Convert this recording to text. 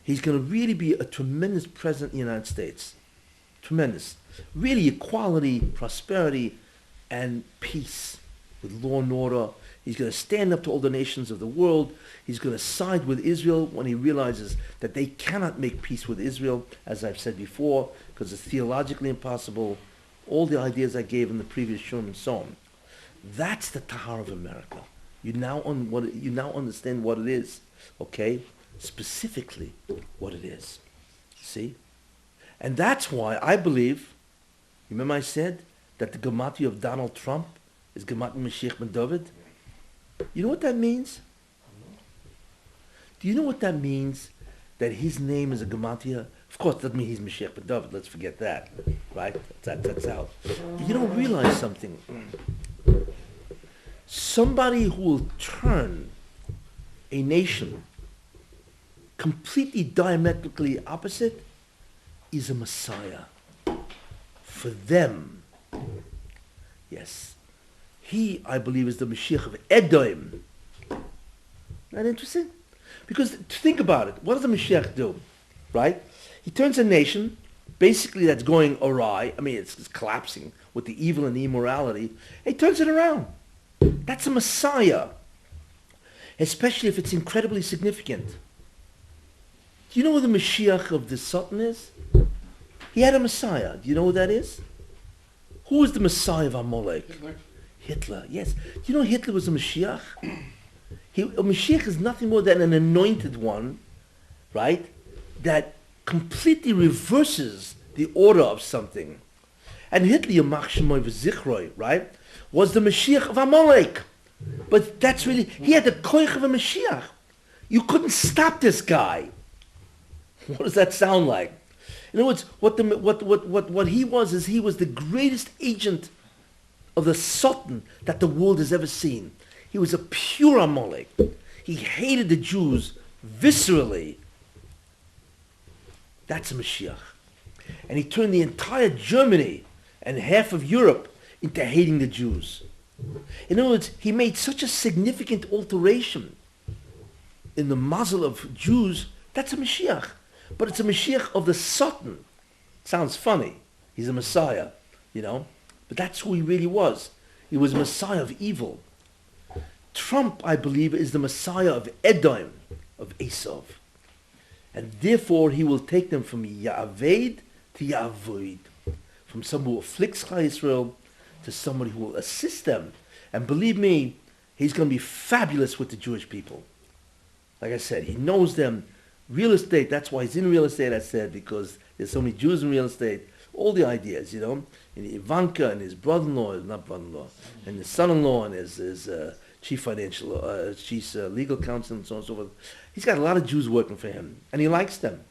He's going to really be a tremendous president in the United States. Tremendous. Really equality, prosperity, and peace with law and order. He's going to stand up to all the nations of the world. He's going to side with Israel when he realizes that they cannot make peace with Israel, as I've said before, because it's theologically impossible. All the ideas I gave in the previous show and so on. That's the Tahar of America. You now understand what it is, okay? Specifically what it is. See? And that's why I believe, remember I said that the Gematria of Donald Trump is Gematria Mashiach ben David? You know what that means? Do you know what that means? That his name is a Gematria? Of course, it doesn't mean he's Mashiach ben David. Let's forget that, right? That's out. You don't realize something. Somebody who will turn a nation completely diametrically opposite is a Messiah. For them. Yes. He, I believe, is the Mashiach of Edom. Isn't that interesting? Because think about it. What does the Mashiach do? Right? He turns a nation, basically that's going awry. I mean, it's collapsing with the evil and the immorality. He turns it around. That's a Messiah. Especially if it's incredibly significant. Do you know who the Mashiach of the Sultan is? He had a Messiah. Do you know who that is? Who is the Messiah of Amalek? Hitler, yes. Do you know Hitler was a Mashiach? A Mashiach is nothing more than an anointed one, right? That completely reverses the order of something. And Hitler, Yamach Shemoy V'Zichroi, right, was the Mashiach of Amalek. But that's really, he had the koich of a Mashiach. You couldn't stop this guy. What does that sound like? In other words, what he was is he was the greatest agent of the Sultan that the world has ever seen. He was a pure Amalek. He hated the Jews viscerally. That's a Mashiach. And he turned the entire Germany and half of Europe into hating the Jews. In other words, he made such a significant alteration in the muzzle of Jews. That's a Mashiach. But it's a Mashiach of the Sultan. Sounds funny. He's a Messiah, you know. But that's who he really was. He was a Messiah of evil. Trump, I believe, is the Messiah of Edom, of Esav. And therefore, he will take them from Ya'aved to Ya'avoid. From someone who afflicts Klal Yisrael to somebody who will assist them. And believe me, he's going to be fabulous with the Jewish people. Like I said, he knows them. Real estate, that's why he's in real estate, I said, because there's so many Jews in real estate. All the ideas, you know. And Ivanka and his brother-in-law, not brother-in-law, and his son-in-law and his chief legal counsel and so on and so forth. He's got a lot of Jews working for him, and he likes them.